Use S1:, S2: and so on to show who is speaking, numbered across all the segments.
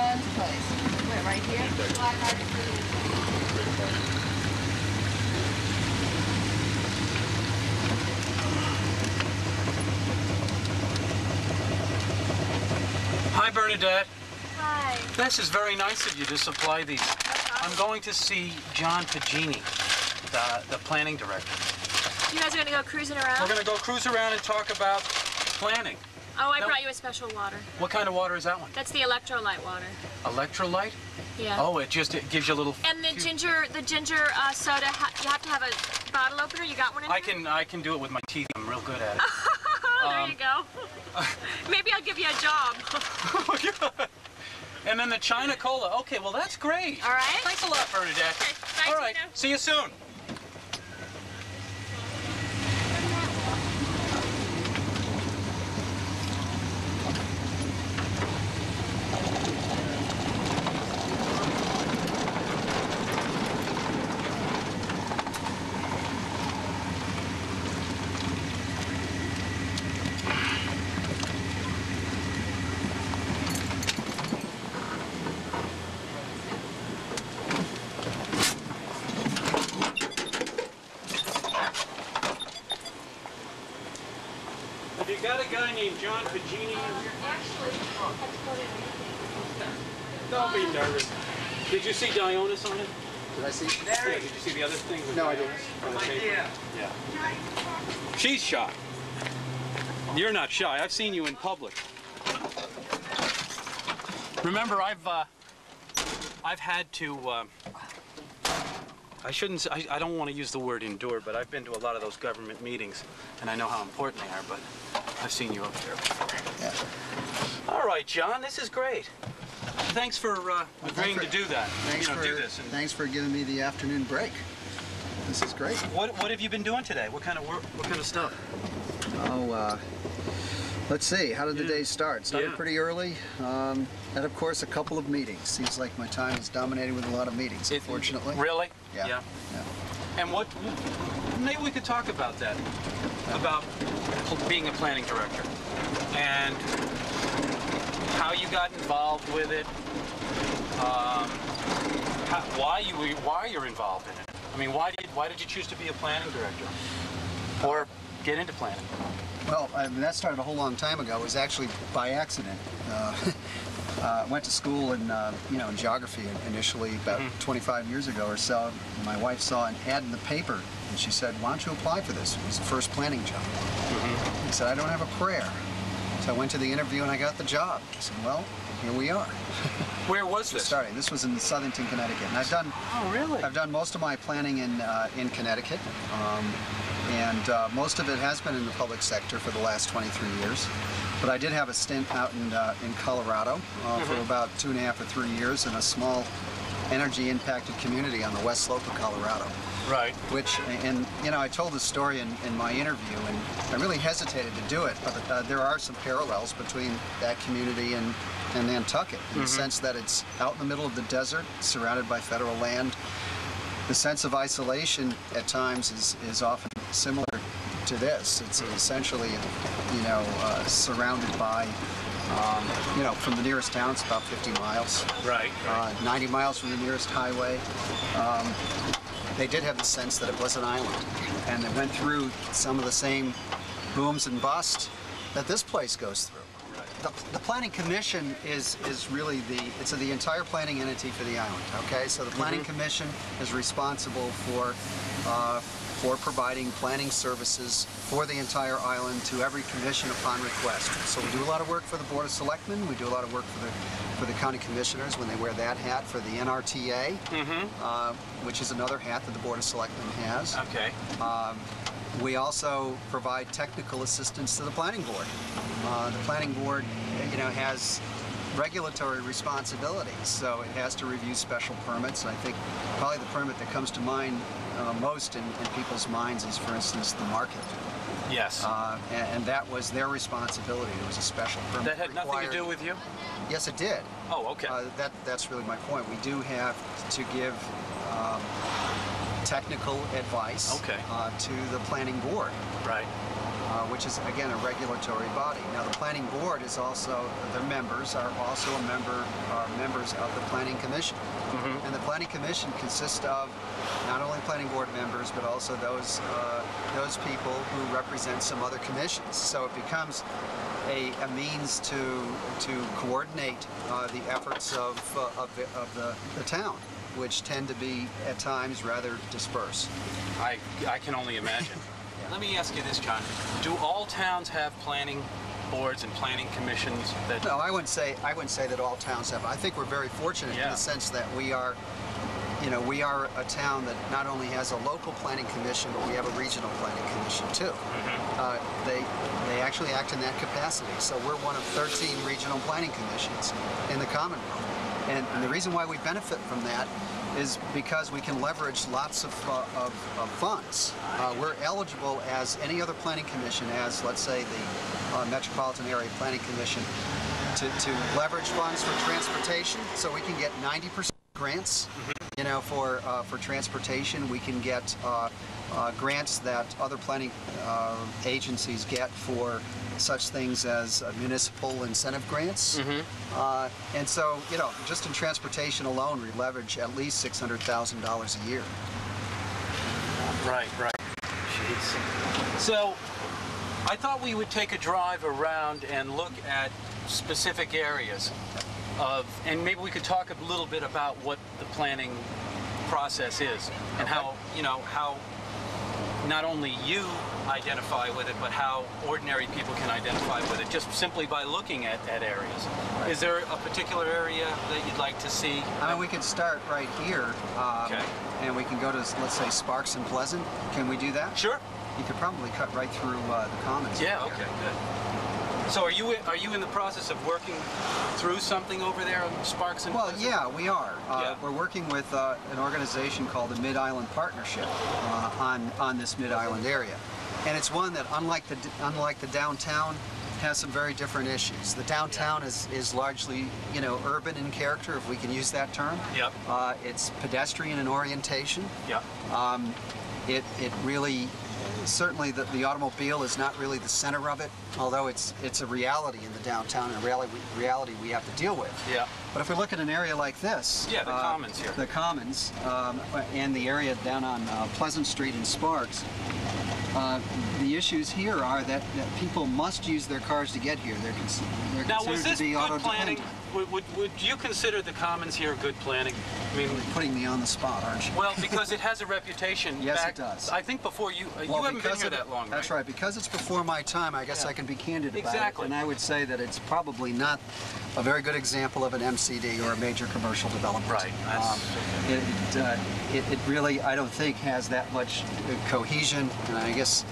S1: Glenn's place. Wait, right here?
S2: Hi, Bernadette.
S3: Hi.
S2: This is very nice of you to supply these. I'm going to see John Pagini, the planning director.
S3: You guys are going to go cruising around?
S2: We're going to go cruise around and talk about planning.
S3: Oh, I brought you a special water.
S2: What kind of water is that one?
S3: That's the electrolyte water.
S2: Electrolyte?
S3: Yeah.
S2: Oh, it gives you a little...
S3: And the ginger soda, you have to have a bottle opener. You got one in here?
S2: I can do it with my teeth. I'm real good at it.
S3: There you go. Maybe I'll give you a job.
S2: And then the China Cola. Okay, well, that's great.
S3: All right.
S2: Thanks a lot, Bernadette.
S3: Okay. Bye,
S2: all right.
S3: Tina.
S2: See you soon. Have you got a guy named John Pagini in here?
S3: Actually,
S2: Don't be nervous. Did you see Dionys on it?
S4: Did I see?
S2: Yeah, did you see the other thing?
S4: No, I didn't.
S2: On the paper? Yeah. She's shy. You're not shy. I've seen you in public. Remember, I've had to. I don't want to use the word endure, but I've been to a lot of those government meetings, and I know how important they are, but I've seen you up there before.
S4: Yeah.
S2: All right, John, this is great. Thanks for agreeing to do that.
S4: Thanks for giving me the afternoon break. This is great.
S2: What have you been doing today? What kind of work? What kind of stuff?
S4: Oh, let's see. How did the day start? Started pretty early. And of course, a couple of meetings. Seems like my time is dominated with a lot of meetings, unfortunately.
S2: Really?
S4: Yeah.
S2: And maybe we could talk about that, about being a planning director, and how you got involved with it, why you're involved in it. I mean, why did you choose to be a planning director, or get into planning?
S4: Well, that started a whole long time ago. It was actually by accident. Went to school in geography initially about 25 years ago or so. My wife saw an ad in the paper and she said, "Why don't you apply for this?" It was the first planning job. I said, "I don't have a prayer." So I went to the interview and I got the job. I said, "Well, here we are."
S2: Where was this?
S4: Starting. This was in Southington, Connecticut. And I've done.
S2: Oh, really?
S4: I've done most of my planning in Connecticut. And most of it has been in the public sector for the last 23 years. But I did have a stint out in Colorado for about 2.5 or 3 years in a small energy-impacted community on the west slope of Colorado.
S2: Right.
S4: Which, and I told this story in my interview, and I really hesitated to do it, but there are some parallels between that community and Nantucket, in the sense that it's out in the middle of the desert, surrounded by federal land. The sense of isolation at times is often similar to this. It's essentially, surrounded by, from the nearest town, it's about 50 miles.
S2: Right.
S4: 90 miles from the nearest highway. They did have the sense that it was an island, and it went through some of the same booms and busts that this place goes through. The Planning Commission is really the entire planning entity for the island. Okay, so the Planning Commission is responsible for providing planning services for the entire island to every commission upon request. So we do a lot of work for the Board of Selectmen. We do a lot of work for the county commissioners when they wear that hat, for the NRTA, which is another hat that the Board of Selectmen has.
S2: Okay.
S4: We also provide technical assistance to the Planning Board. The Planning Board, has regulatory responsibilities, so it has to review special permits. I think probably the permit that comes to mind most in people's minds is, for instance, the market.
S2: Yes.
S4: And that was their responsibility. It was a special permit.
S2: That had nothing to do with you?
S4: Yes, it did.
S2: Oh, okay.
S4: That's really my point. We do have to give technical advice to the Planning Board.
S2: Right.
S4: which is again a regulatory body. Now the planning board is also, their members are also members of the planning commission. And the planning commission consists of not only planning board members, but also those people who represent some other commissions. So it becomes a means to coordinate the efforts of the town, which tend to be at times rather dispersed.
S2: I can only imagine. Let me ask you this, John. Do all towns have planning boards and planning commissions that...
S4: No, I wouldn't say that all towns have. I think we're very fortunate in the sense that we are a town that not only has a local planning commission, but we have a regional planning commission too. They actually act in that capacity. So we're one of 13 regional planning commissions in the Commonwealth. And the reason why we benefit from that is because we can leverage lots of funds. We're eligible as any other planning commission, as let's say the Metropolitan Area Planning Commission, to leverage funds for transportation. So we can get 90% grants, for transportation. We can get grants that other planning agencies get for such things as municipal incentive grants. And so, just in transportation alone, we leverage at least $600,000 a year.
S2: Right. Jeez. So, I thought we would take a drive around and look at specific areas and maybe we could talk a little bit about what the planning process is and how not only you identify with it, but how ordinary people can identify with it, just simply by looking at areas. Right. Is there a particular area that you'd like to see?
S4: I mean, we can start right here, and we can go to, let's say, Sparks and Pleasant. Can we do that?
S2: Sure.
S4: You could probably cut right through the Commons.
S2: Yeah, okay, good. So are you in the process of working through something over there on Sparks and Pleasant?
S4: Well, yeah, we are. We're working with an organization called the Mid-Island Partnership on this Mid-Island area. And it's one that, unlike the downtown, has some very different issues. The downtown is largely, urban in character, if we can use that term.
S2: Yep.
S4: It's pedestrian in orientation.
S2: Yep.
S4: It really, certainly the automobile is not really the center of it, although it's a reality in the downtown, and a reality we have to deal with.
S2: Yeah.
S4: But if we look at an area like this,
S2: the Commons here.
S4: The Commons, and the area down on Pleasant Street in Sparks, the issues here are that people must use their cars to get here. They're
S2: now, was
S4: considered
S2: this
S4: to be
S2: good planning?
S4: auto-dependent.
S2: Would you consider the Commons here good planning? I mean,
S4: You're putting me on the spot, aren't you?
S2: Well, because it has a reputation.
S4: Yes, it does.
S2: I think before you haven't been here that long,
S4: That's right. Because it's before my time, I guess I can be candid about
S2: Exactly.
S4: it. And I would say that it's probably not a very good example of an MCD or a major commercial development.
S2: Right.
S4: It really, I don't think, has that much cohesion. And I guess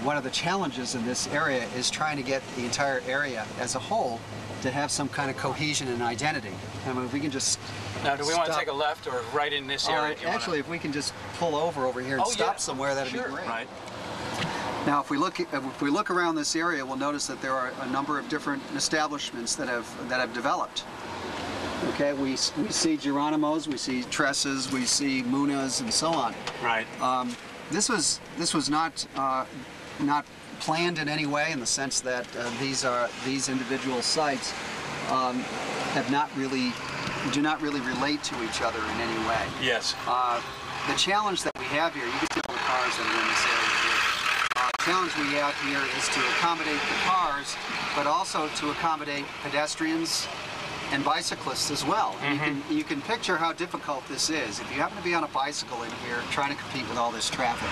S4: one of the challenges in this area is trying to get the entire area as a whole to have some kind of cohesion and identity. I mean, if we can just
S2: Now, do we want to take a left or right in this area?
S4: Actually, if we can just pull over here and stop somewhere, that'd be great.
S2: Right.
S4: Now, if we look around this area, we'll notice that there are a number of different establishments that have developed. Okay, we see Geronimo's, we see Tress's, we see Muna's, and so on.
S2: Right.
S4: This was not planned in any way, in the sense that these individual sites do not really relate to each other in any way.
S2: Yes.
S4: The challenge that we have here, you can see all the cars that are in this area here. The challenge we have here is to accommodate the cars, but also to accommodate pedestrians and bicyclists as well. Mm-hmm. You can picture how difficult this is. If you happen to be on a bicycle in here trying to compete with all this traffic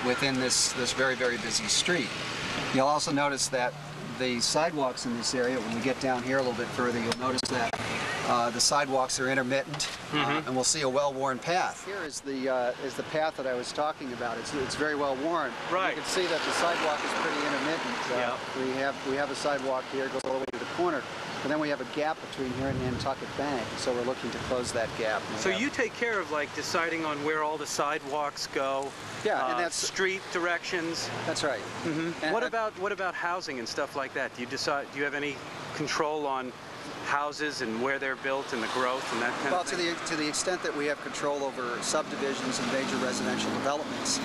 S4: within this very, very busy street. You'll also notice that the sidewalks in this area, when we get down here a little bit further, you'll notice that the sidewalks are intermittent, and we'll see a well-worn path. Here is the path that I was talking about. It's very well worn.
S2: Right.
S4: You can see that the sidewalk is pretty intermittent. We have a sidewalk here, it goes all the way to the corner. But then we have a gap between here and Nantucket Bank, so we're looking to close that gap.
S2: So you take care of deciding on where all the sidewalks go?
S4: Yeah, and that's
S2: street directions.
S4: That's right.
S2: Mm-hmm. What about housing and stuff like that? Do you have any control on houses and where they're built and the growth and that kind of thing?
S4: Well, to the extent that we have control over subdivisions and major residential developments,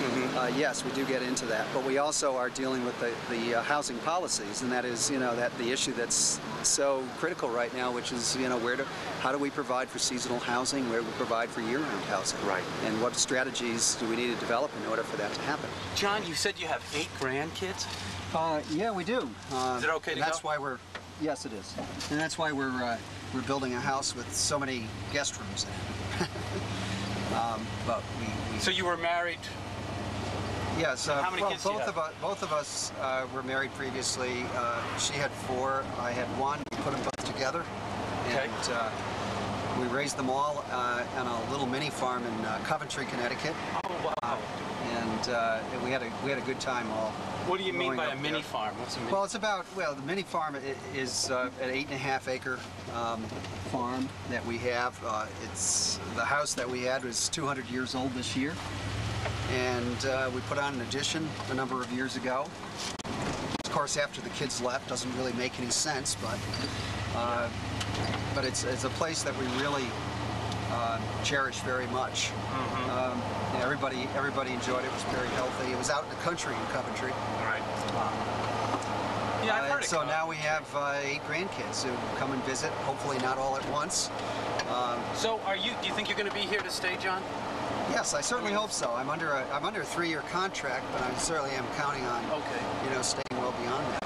S4: yes, we do get into that. But we also are dealing with the housing policies, and that is, that the issue that's so critical right now, which is, how do we provide for seasonal housing, where we provide for year-round housing,
S2: right?
S4: And what strategies do we need to develop in order for that to happen?
S2: John, you said you have 8 grandkids?
S4: Yeah, we do.
S2: Is it okay to
S4: that's
S2: go?
S4: why we're. Yes, it is, and that's why we're building a house with so many guest rooms in it. But we.
S2: So you were married?
S4: Yes.
S2: How many kids do you have?
S4: Both of us were married previously. She had 4, I had 1. We put them both together, and we raised them all on a little mini farm in Coventry, Connecticut.
S2: Oh wow!
S4: And we had a good time all.
S2: What do you mean by a mini farm? What's a mini?
S4: Well, it's about, the mini farm is an 8.5 acre farm that we have. The house that we had was 200 years old this year, and we put on an addition a number of years ago. Of course, after the kids left, doesn't really make any sense, but it's a place that we really cherish very much. Everybody enjoyed it. It was very healthy. It was out in the country in Coventry.
S2: Right. Yeah, I've heard
S4: so now we have 8 grandkids who come and visit. Hopefully not all at once.
S2: So do you think you're going to be here to stay, John?
S4: Yes, I certainly hope so. I'm under a 3-year contract, but I certainly am counting on staying well beyond that.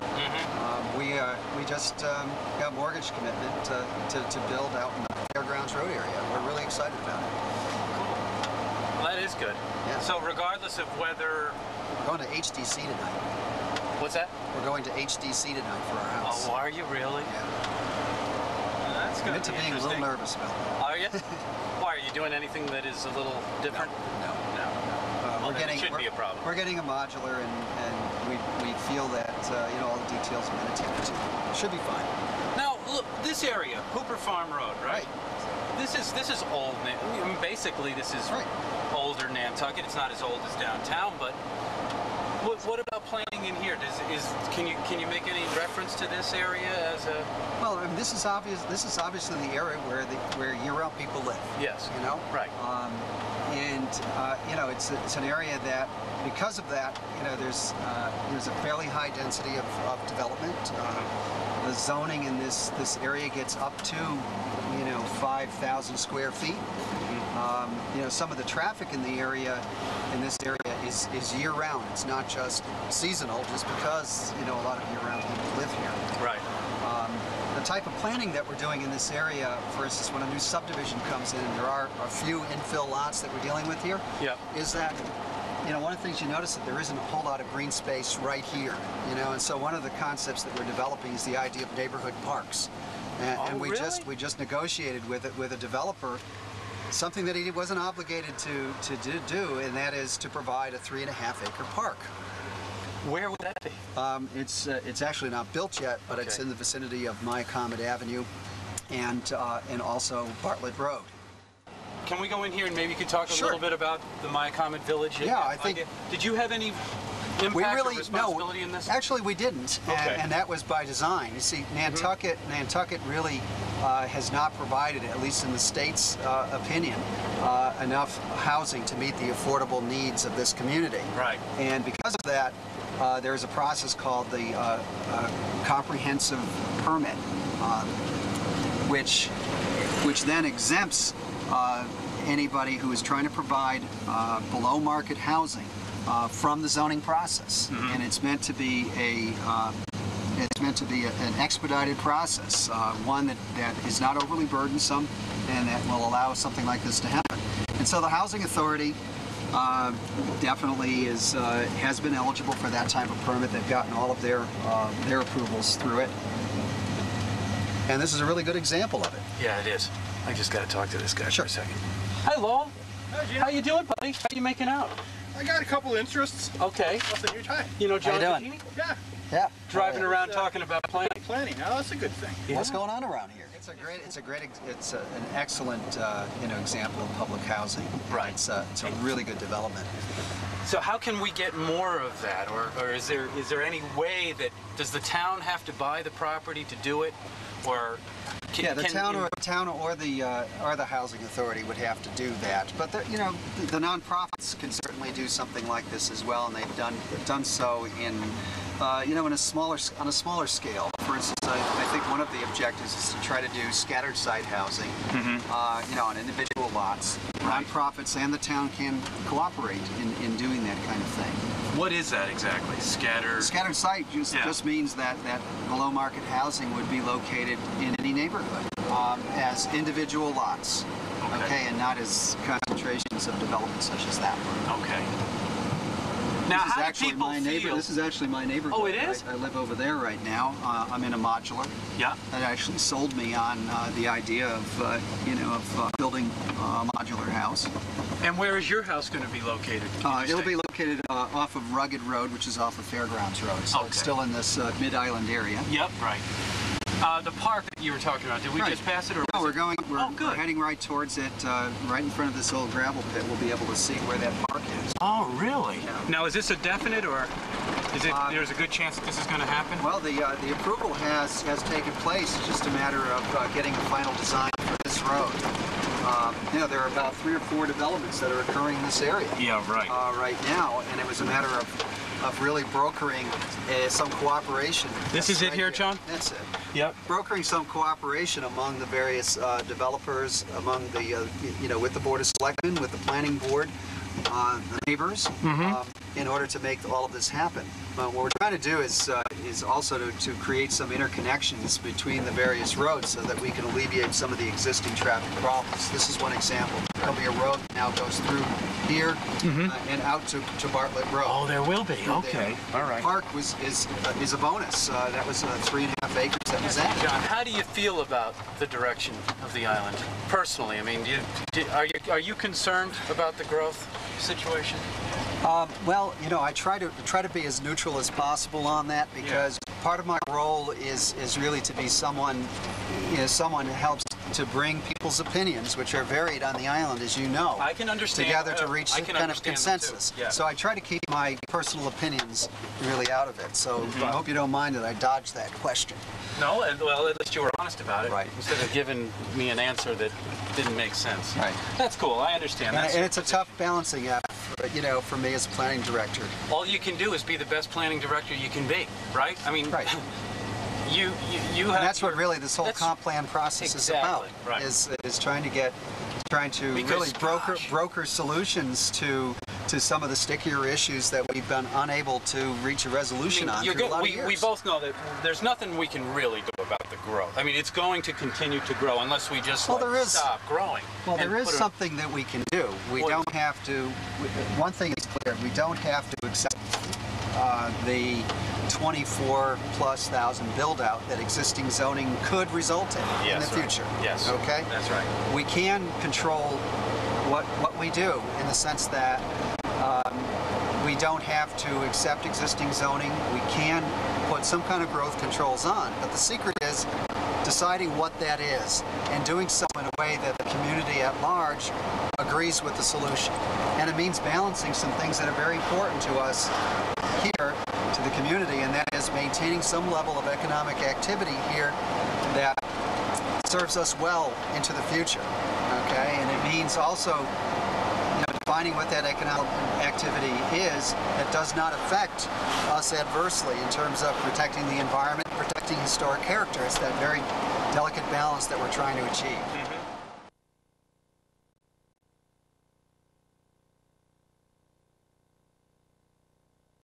S4: We just got mortgage commitment to build out in the Fairgrounds Road area. We're really excited about it.
S2: Well, that is good.
S4: Yeah.
S2: So regardless of whether...
S4: We're going to HDC tonight.
S2: What's that?
S4: We're going to HDC tonight for our house.
S2: Oh, are you really?
S4: Yeah.
S2: That's good.
S4: I'm into being a little nervous about it.
S2: Are you? Why, are you doing anything that is a little different?
S4: No.
S2: Well, it shouldn't be a problem.
S4: We're getting a modular, and we feel that all the details have been attended to. It should be fine.
S2: Now, look, this area, Hooper Farm Road, right? This is old. I mean, basically, this is older Nantucket. It's not as old as downtown, but what about planning in here? Can you make any reference to this area as a?
S4: Well, I mean, this is obvious. This is obviously the area where year-round people live.
S2: Yes. Right.
S4: It's an area that, because of that, there's a fairly high density of development. The zoning in this area gets up to 5,000 square feet. Some of the traffic in the area, in this area, is year-round. It's not just seasonal, just because a lot of year-round people live here.
S2: Right.
S4: The type of planning that we're doing in this area, for instance, when a new subdivision comes in, there are a few infill lots that we're dealing with here.
S2: Yep.
S4: Is that one of the things you notice that there isn't a whole lot of green space right here. And so one of the concepts that we're developing is the idea of neighborhood parks. And we just negotiated with a developer something that he wasn't obligated to do, and that is to provide a 3.5 acre park.
S2: Where would that be?
S4: It's actually not built yet, but it's in the vicinity of Myacomet Avenue and also Bartlett Road.
S2: Can we go in here and maybe you could talk a little bit about the Myacomet Village?
S4: Yeah, I think.
S2: Did you have any impact or responsibility in this?
S4: Actually, we didn't, and that was by design. You see, Nantucket really has not provided, at least in the state's opinion, enough housing to meet the affordable needs of this community.
S2: Right.
S4: And because of that, there's a process called the comprehensive permit, which then exempts anybody who is trying to provide below market housing from the zoning process, and it's meant to be an expedited process, one that is not overly burdensome, and that will allow something like this to happen. And so the Housing Authority definitely has been eligible for that type of permit. They've gotten all of their approvals through it, and this is a really good example of it.
S2: Yeah, it is. I just got to talk to this guy for a second. Hi, Lowell.
S5: Hi, Gina.
S2: How you doing, buddy? How you making out?
S5: I got a couple interests.
S2: Okay.
S5: What's a huge high?
S2: You know John
S4: How you doing?
S2: Pagini?
S5: Yeah.
S2: Driving around talking about planning.
S5: Planning. Oh, that's a good thing.
S2: Yeah.
S4: What's going on around here? It's an excellent example of public housing.
S2: Right.
S4: It's a really good development.
S2: So how can we get more of that, or is there any way that does the town have to buy the property to do it, or
S4: Yeah, the town or the housing authority would have to do that. But you know, the nonprofits can certainly do something like this as well, and they've done so in you know, on a smaller scale. For instance, I think one of the objectives is to try to do scattered site housing, you know, on individual lots. Nonprofits and the town can cooperate in doing that kind of thing.
S2: What is that exactly?
S4: Scattered site just means that below market housing would be located in any neighborhood as individual lots, okay, and not as concentrations of development such as that one.
S2: Okay. Now, how do people feel?
S4: This is actually my neighborhood.
S2: Oh, it is?
S4: I live over there right now. I'm in a modular.
S2: Yeah.
S4: That actually sold me on the idea of, you know, of building a modular house.
S2: And where is your house going to be located?
S4: It'll be located off of Rugged Road, which is off of Fairgrounds Road. So it's still in this mid-island area.
S2: Yep, right. The park that you were talking about, did we just pass it? Or
S4: no, we're heading right towards it, right in front of this old gravel pit. We'll be able to see where that park is.
S2: Oh, really?
S4: Yeah.
S2: Now, is this a definite, or is it? There's a good chance that this is going to happen?
S4: Well, the approval has taken place. It's just a matter of getting the final design for this road. You know, there are about 3 or 4 developments that are occurring in this area.
S2: Yeah, right.
S4: Right now, and it was a matter of really brokering some cooperation.
S2: This is it here, John?
S4: That's it.
S2: Yep.
S4: Brokering some cooperation among the various developers, among the, you know, with the Board of Selectmen, with the Planning Board, the neighbors, in order to make all of this happen. What we're trying to do is also to create some interconnections between the various roads so that we can alleviate some of the existing traffic problems. This is one example. There'll be a road that now goes through here and out to Bartlett Road.
S2: Oh, there will be. Okay. All right.
S4: The park is a bonus. That was 3.5 acres that was added.
S2: John, how do you feel about the direction of the island? Personally, I mean, are you concerned about the growth situation?
S4: Well, you know, I try to be as neutral as possible on that, because part of my role is really to be someone, you know, someone who helps to bring people's opinions, which are varied on the island, as you know,
S2: I can understand,
S4: together to reach some kind of consensus.
S2: Yeah.
S4: So I try to keep my personal opinions really out of it. So I hope you don't mind that I dodged that question.
S2: No, well, at least you were honest about it.
S4: Right.
S2: Instead of giving me an answer that didn't make sense.
S4: Right.
S2: That's cool. I understand.
S4: And it's a tough balancing act, you know, for me as a planning director.
S2: All you can do is be the best planning director you can be, right? I mean,
S4: right.
S2: You have.
S4: And that's what really this whole comp plan process is about.
S2: Right.
S4: Is trying to really broker solutions to some of the stickier issues that we've been unable to reach a resolution on through a lot of years.
S2: We both know that there's nothing we can really do about the growth. I mean, it's going to continue to grow unless we just stop growing.
S4: Well, there is something that we can do. We don't have to. One thing is clear: we don't have to accept the 24,000+ build out that existing zoning could result in the future.
S2: Yes.
S4: Okay.
S2: That's right.
S4: We can control what we do in the sense that we don't have to accept existing zoning. We can put some kind of growth controls on, but the secret is deciding what that is and doing so in a way that the community at large agrees with the solution. And it means balancing some things that are very important to us here, to the community, and that is maintaining some level of economic activity here that serves us well into the future. Okay, and it means also, you know, defining what that economic activity is that does not affect us adversely in terms of protecting the environment, protecting historic character. It's that very delicate balance that we're trying to achieve.